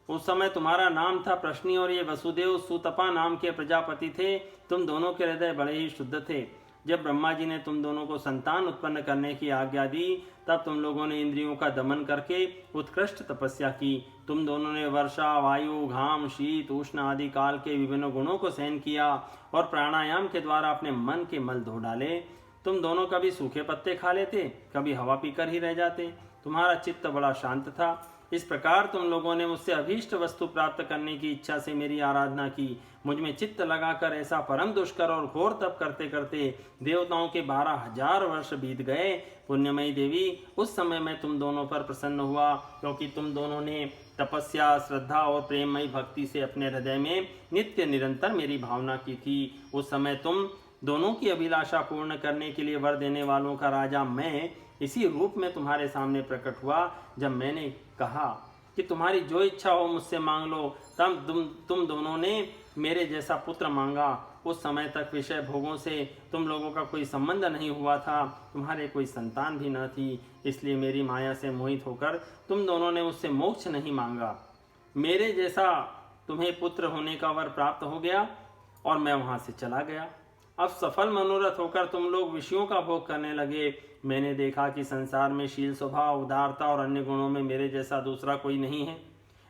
उस समय तुम्हारा नाम था प्रश्नि और ये वसुदेव सुतपा नाम के प्रजापति थे। तुम दोनों के हृदय बड़े ही शुद्ध थे। जब ब्रह्मा जी ने तुम दोनों को संतान उत्पन्न करने की आज्ञा दी तब तुम लोगों ने इंद्रियों का दमन करके उत्कृष्ट तपस्या की। तुम दोनों ने वर्षा, वायु, घाम, शीत, उष्ण आदि काल के विभिन्न गुणों को सहन किया और प्राणायाम के द्वारा अपने मन के मल धो डाले। तुम दोनों कभी सूखे पत्ते खा लेते, कभी हवा पीकर ही रह जाते। तुम्हारा चित्त बड़ा शांत था। इस प्रकार तुम लोगों ने मुझसे अभीष्ट वस्तु प्राप्त करने की इच्छा से मेरी आराधना की। मुझ में चित्त लगाकर ऐसा परम दुष्कर और घोर तप करते करते देवताओं के 12,000 वर्ष बीत गए। पुण्यमयी देवी, उस समय मैं तुम दोनों पर प्रसन्न हुआ क्योंकि तुम दोनों ने तपस्या, श्रद्धा और प्रेममयी भक्ति से अपने हृदय में नित्य निरंतर मेरी भावना की थी। उस समय तुम दोनों की अभिलाषा पूर्ण करने के लिए वर देने वालों का राजा मैं इसी रूप में तुम्हारे सामने प्रकट हुआ। जब मैंने कहा कि तुम्हारी जो इच्छा हो मुझसे मांग लो, तब तुम दोनों ने मेरे जैसा पुत्र मांगा। उस समय तक विषय भोगों से तुम लोगों का कोई संबंध नहीं हुआ था, तुम्हारे कोई संतान भी न थी। इसलिए मेरी माया से मोहित होकर तुम दोनों ने मुझसे मोक्ष नहीं मांगा। मेरे जैसा तुम्हें पुत्र होने का वर प्राप्त हो गया और मैं वहां से चला गया। अब सफल मनोरथ होकर तुम लोग विषयों का भोग करने लगे। मैंने देखा कि संसार में शील स्वभाव, उदारता और अन्य गुणों में मेरे जैसा दूसरा कोई नहीं है।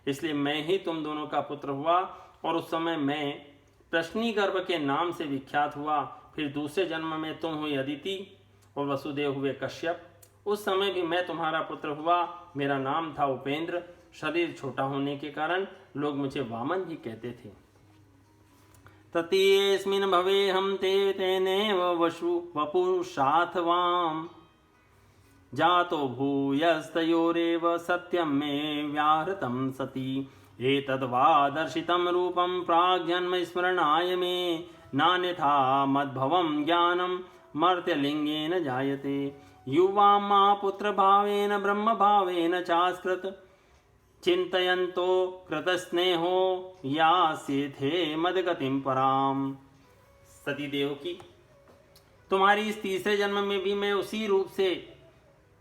इसलिए मैं ही तुम दोनों का पुत्र हुआ और उस समय मैं प्रश्नि गर्भ के नाम से विख्यात हुआ। फिर दूसरे जन्म में तुम हुई अदिति और वसुदेव हुए कश्यप। उस समय भी मैं तुम्हारा पुत्र हुआ। मेरा नाम था उपेंद्र। शरीर छोटा होने के कारण लोग मुझे वामन भी कहते थे। ततीयेऽस्मिन् भवेऽहं ते तेनेव वपुषाथवाम् जातो भूयस्तयोरेव सत्यं मे व्याहृतं सति एतद्वा दर्शितं रूपं प्राग्जन्म स्मरणाय मे नान्यथा मद्भवं ज्ञानं मर्त्यलिङ्गेन जायते युवा मा पुत्रभावेन ब्रह्मभावेन चास्कृत चिंतयन्तो कृतस्नेहो यास्येथे मदगतिं पराम। सती देव की, तुम्हारी इस तीसरे जन्म में भी मैं उसी रूप से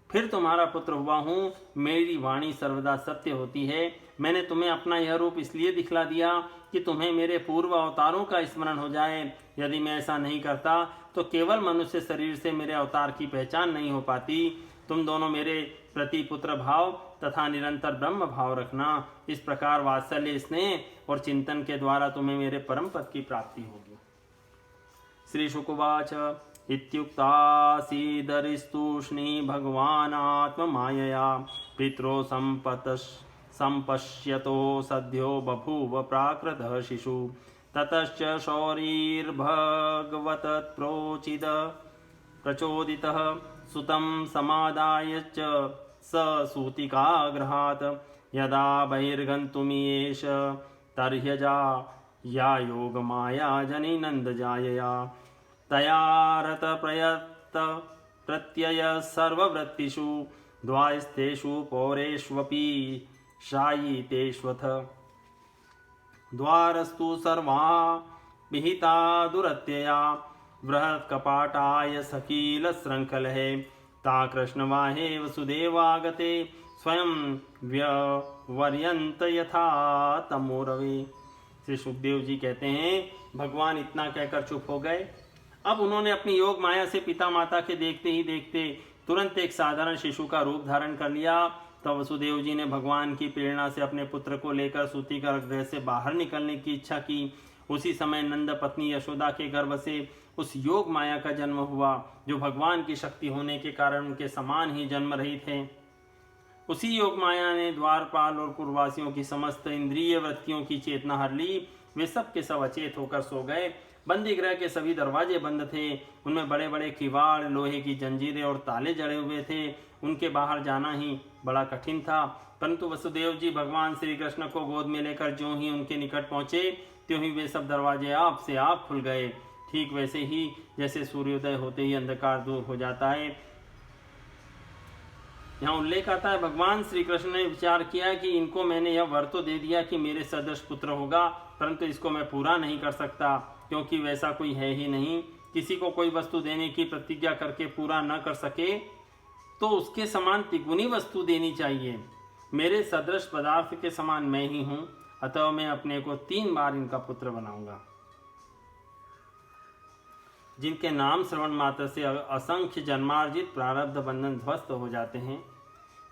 फिर तुम्हारा पुत्र हुआ हूँ। मेरी वाणी सर्वदा सत्य होती है। मैंने तुम्हें अपना यह रूप इसलिए दिखला दिया कि तुम्हें मेरे पूर्व अवतारों का स्मरण हो जाए। यदि मैं ऐसा नहीं करता तो केवल मनुष्य शरीर से मेरे अवतार की पहचान नहीं हो पाती। तुम दोनों मेरे प्रति पुत्र भाव तथा निरंतर ब्रह्म भाव रखना। इस प्रकार वात्सल्य, स्नेह और चिंतन के द्वारा तुम्हें मेरे परम पद की प्राप्ति होगी। श्री शुकुवाच इत्युक्तासीदरिस्तूष्णी भगवान् आत्ममायया पित्रो संपश्यतो सद्यो बभूव प्राकृतः शिशु ततश्च शौरिर्भगवत प्रचोदितः सुतं समादाय च स सूतिकागृहात् यदा बहिर्गन्तुमीश तर्ह्यजा या योगमाया जनिनन्दजायया तया रत प्रयत्त प्रत्यय सर्ववृत्तिषु द्वास्तेषु पौरेष्वपि शायितेष्वथ द्वारस्तु सर्वा विहिता दुरत्यया बृहत् कपाटाय सकील श्रृंखलहे ता कृष्णवाहे वसुदेवागते स्वयं व्यवर्यन्त यथा तमोरवे। श्री सुखदेव जी कहते हैं, भगवान इतना कहकर चुप हो गए। अब उन्होंने अपनी योग माया से पिता माता के देखते ही देखते तुरंत एक साधारण शिशु का रूप धारण कर लिया। तब वसुदेव जी ने भगवान की प्रेरणा से अपने पुत्र को लेकर सूती का गृह से बाहर निकलने की इच्छा की। उसी समय नंद पत्नी यशोदा के गर्भ से उस योग माया का जन्म हुआ जो भगवान की शक्ति होने के कारण उनके समान ही जन्म रहित है। उसी योग माया ने द्वारपाल और पूर्ववासियों की समस्त इंद्रिय वृत्तियों की चेतना हर ली। वे सब के सब अचेत होकर सो गए। बंदी गृह के सभी दरवाजे बंद थे। उनमें बड़े बड़े किवाड़, लोहे की जंजीरें और ताले जड़े हुए थे। उनके बाहर जाना ही बड़ा कठिन था। परंतु वसुदेव जी भगवान श्री कृष्ण को गोद में लेकर ज्यों ही उनके निकट पहुंचे, त्यों ही वे सब दरवाजे आप से आप खुल गए। ठीक वैसे ही जैसे सूर्योदय होते ही अंधकार दूर हो जाता है। यहाँ उल्लेख आता है, भगवान श्री कृष्ण ने विचार किया कि इनको मैंने यह वर तो दे दिया कि मेरे सदृश पुत्र होगा, परंतु इसको मैं पूरा नहीं कर सकता, क्योंकि वैसा कोई है ही नहीं। किसी को कोई वस्तु देने की प्रतिज्ञा करके पूरा न कर सके तो उसके समान तिगुनी वस्तु देनी चाहिए। मेरे सदृश पदार्थ के समान मैं ही हूं, अतः मैं अपने को 3 बार इनका पुत्र बनाऊंगा। जिनके नाम श्रवण मात्र से असंख्य जन्मार्जित प्रारब्ध बंधन ध्वस्त हो जाते हैं,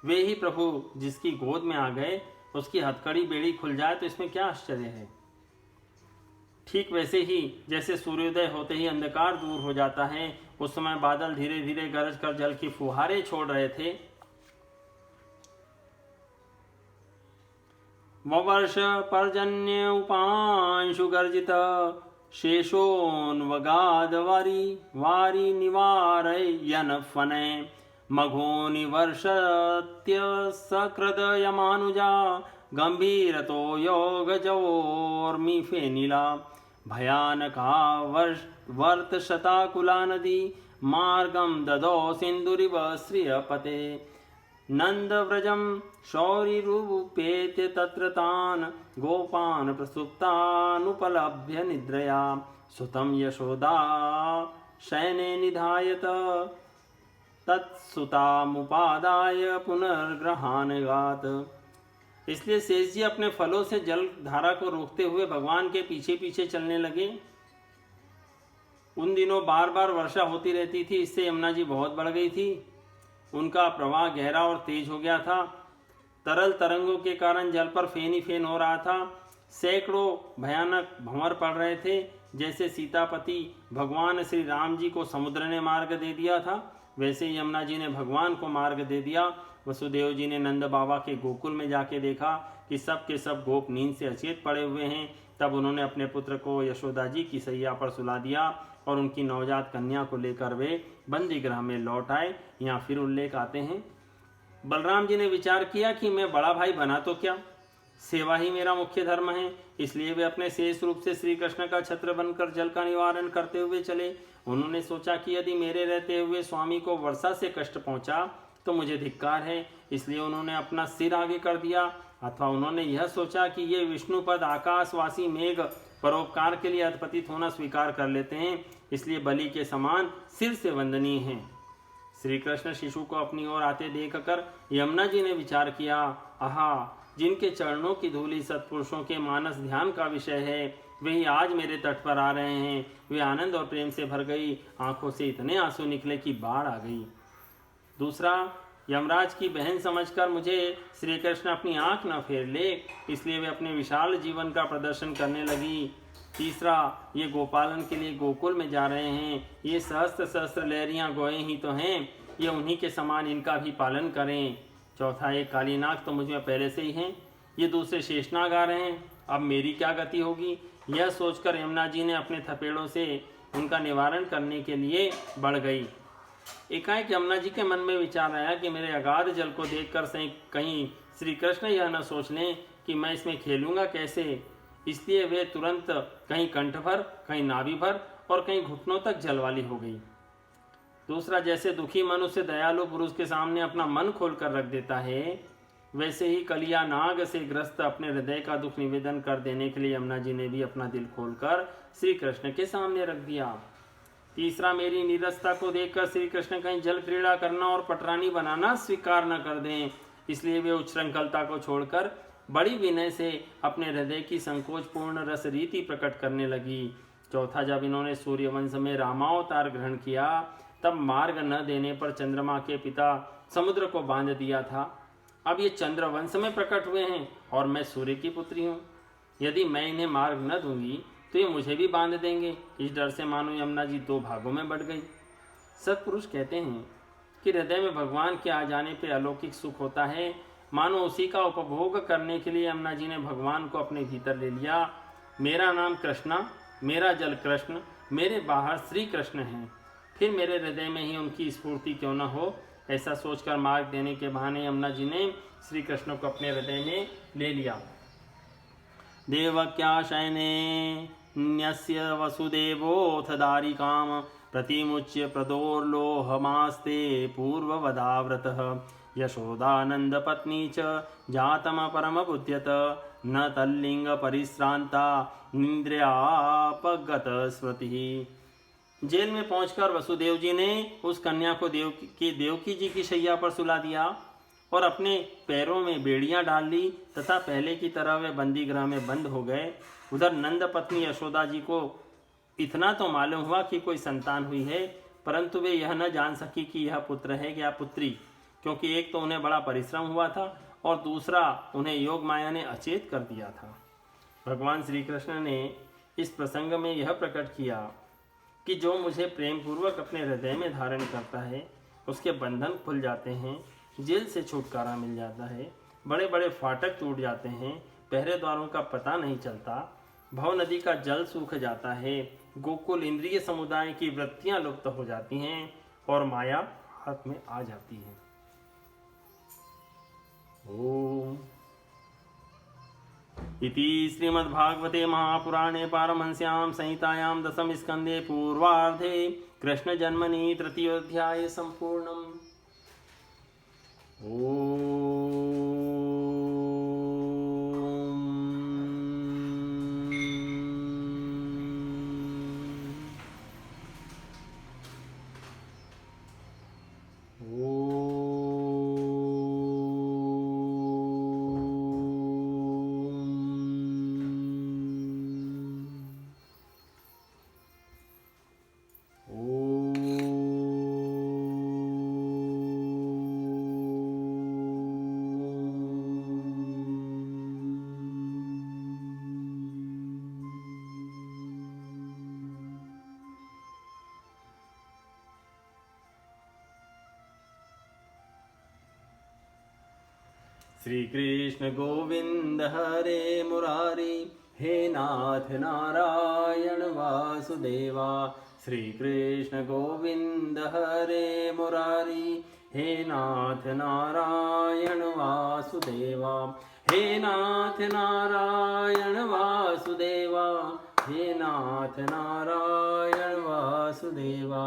वे ही प्रभु जिसकी गोद में आ गए, उसकी हथकड़ी बेड़ी खुल जाए तो इसमें क्या आश्चर्य है। ठीक वैसे ही जैसे सूर्योदय होते ही अंधकार दूर हो जाता है, उस समय बादल धीरे धीरे गरज कर जल की फुहारे छोड़ रहे थे। ववर्ष पर्जन्य उपांशु गर्जित शेषोन्वगाद वारी निवारयन फने मघो निवर्षत्य सकृदयमानुजा गंभीरतो योगजवोर्मि फेनिला भयानका वर्तशताकुला नदी मार्गम ददो सिंधुरिव श्रियपते नंदव्रजम शौरिरूपेत्य तत्र तान् गोपान् प्रसुप्तानुपलभ्य निद्रया सुतं यशोदा शयने निधायत तत्सुतामुपादाय पुनर्ग्रहानगात्। इसलिए शेष जी अपने फलों से जल धारा को रोकते हुए भगवान के पीछे पीछे चलने लगे। उन दिनों बार बार वर्षा होती रहती थी, इससे यमुना जी बहुत बढ़ गई थी। उनका प्रवाह गहरा और तेज हो गया था। तरल तरंगों के कारण जल पर फेन ही फेन हो रहा था। सैकड़ों भयानक भंवर पड़ रहे थे। जैसे सीतापति भगवान श्री राम जी को समुद्र ने मार्ग दे दिया था, वैसे ही यमुना जी ने भगवान को मार्ग दे दिया। वसुदेव जी ने नंद बाबा के गोकुल में जाके देखा कि सब के सब गोप नींद से अचेत पड़े हुए हैं। तब उन्होंने अपने पुत्र को यशोदा जी की सैया पर सुला दिया और उनकी नवजात कन्या को लेकर वे बंदी गृह में लौट आए। यहाँ फिर उल्लेख आते हैं, बलराम जी ने विचार किया कि मैं बड़ा भाई बना तो क्या, सेवा ही मेरा मुख्य धर्म है। इसलिए वे अपने शेष रूप से श्री कृष्ण का छत्र बनकर जल का निवारण करते हुए चले। उन्होंने सोचा कि यदि मेरे रहते हुए स्वामी को वर्षा से कष्ट पहुंचा तो मुझे धिक्कार है, इसलिए उन्होंने अपना सिर आगे कर दिया। अथवा उन्होंने यह सोचा कि ये विष्णुपद आकाशवासी मेघ परोपकार के लिए अधपतित होना स्वीकार कर लेते हैं, इसलिए बलि के समान सिर से वंदनीय हैं। श्री कृष्ण शिशु को अपनी ओर आते देखकर यमुना जी ने विचार किया, आहा, जिनके चरणों की धूलि सत्पुरुषों के मानस ध्यान का विषय है, वही आज मेरे तट पर आ रहे हैं। वे आनंद और प्रेम से भर गई, आंखों से इतने आंसू निकले कि बाढ़ आ गई। दूसरा, यमराज की बहन समझकर मुझे श्री कृष्ण अपनी आंख न फेर ले, इसलिए वे अपने विशाल जीवन का प्रदर्शन करने लगी। तीसरा, ये गोपालन के लिए गोकुल में जा रहे हैं। ये सहस्त्र सहस्त्र लहरियां गोए ही तो हैं, ये उन्हीं के समान इनका भी पालन करें। चौथा, ये काली नाग तो मुझ में पहले से ही हैं, ये दूसरे शेषनाग आ रहे हैं, अब मेरी क्या गति होगी। यह सोचकर यमुना जी ने अपने थपेड़ों से उनका निवारण करने के लिए बढ़ गई। एकाएक यमुना जी के मन में विचार आया कि मेरे अगाध जल को देखकर कहीं श्री कृष्ण यह न सोच लें कि मैं इसमें खेलूंगा कैसे। इसलिए वे तुरंत कहीं कंठ भर, कहीं नाभि भर और कहीं घुटनों तक जल वाली हो गई। दूसरा, जैसे दुखी मनुष्य दयालु पुरुष के सामने अपना मन खोलकर रख देता है, वैसे ही कलिया नाग से ग्रस्त अपने हृदय का दुख निवेदन कर देने के लिए यमुना जी ने भी अपना दिल खोलकर श्री कृष्ण के सामने रख दिया। तीसरा, मेरी नीरसता को देखकर श्री कृष्ण कहीं जल क्रीड़ा करना और पटरानी बनाना स्वीकार न कर दें, इसलिए वे उच्छृंखलता को छोड़कर बड़ी विनय से अपने हृदय की संकोचपूर्ण रस रीति प्रकट करने लगी। चौथा, जब इन्होंने सूर्यवंश में रामावतार ग्रहण किया, तब मार्ग न देने पर चंद्रमा के पिता समुद्र को बांध दिया था। अब ये चंद्रवंश में प्रकट हुए हैं और मैं सूर्य की पुत्री हूँ। यदि मैं इन्हें मार्ग न दूंगी तो ये मुझे भी बांध देंगे। इस डर से मानो यमुना जी 2 भागों में बढ़ गई। सत्पुरुष कहते हैं कि हृदय में भगवान के आ जाने पर अलौकिक सुख होता है। मानो उसी का उपभोग करने के लिए यमुना जी ने भगवान को अपने भीतर ले लिया। मेरा नाम कृष्णा, मेरा जल कृष्ण, मेरे बाहर श्री कृष्ण हैं, फिर मेरे हृदय में ही उनकी स्फूर्ति क्यों न हो। ऐसा सोचकर मार्ग देने के बहाने यमुना जी ने श्री कृष्ण को अपने हृदय में ले लिया। देवक्या शयने न्यस्य वसुदेवोऽथ दारिकां प्रतिमुच्य प्रदोर्लोहमास्ते पूर्ववदाव्रतः। यशोदानन्दपत्नी च जातमपरमबुध्यत न तल्लिङ्गपरिश्रान्ता निन्द्रयापगतस्मृतिः। जेल में पहुंचकर वसुदेव जी ने उस कन्या को देवकी जी की शैया पर सुला दिया और अपने पैरों में बेड़ियां डाल ली तथा पहले की तरह वे बंदी गृह में बंद हो गए। उधर नंद पत्नी यशोदा जी को इतना तो मालूम हुआ कि कोई संतान हुई है, परंतु वे यह न जान सकी कि यह पुत्र है या पुत्री, क्योंकि एक तो उन्हें बड़ा परिश्रम हुआ था और दूसरा उन्हें योग माया ने अचेत कर दिया था। भगवान श्री कृष्ण ने इस प्रसंग में यह प्रकट किया कि जो मुझे प्रेम पूर्वक अपने हृदय में धारण करता है उसके बंधन खुल जाते हैं, जेल से छुटकारा मिल जाता है, बड़े बड़े फाटक टूट जाते हैं, पहरेदारों का पता नहीं चलता, भव नदी का जल सूख जाता है, गोकुल इंद्रिय समुदाय की वृत्तियां लुप्त हो जाती हैं और माया हाथ में आ जाती है। ओम इति श्रीमद्भागवते महापुराणे पारमहंस्यां संहितायां दशम स्कंदे पूर्वार्धे कृष्ण जन्मनि तृतीयोऽध्याय संपूर्णम्। श्री कृष्ण गोविंद हरे मुरारी, हे नाथ नारायण वासुदेवा। श्री कृष्ण गोविंद हरे मुरारी, हे नाथ नारायण वासुदेवा। हे नाथ नारायण वासुदेवा, हे नाथ नारायण वासुदेवा।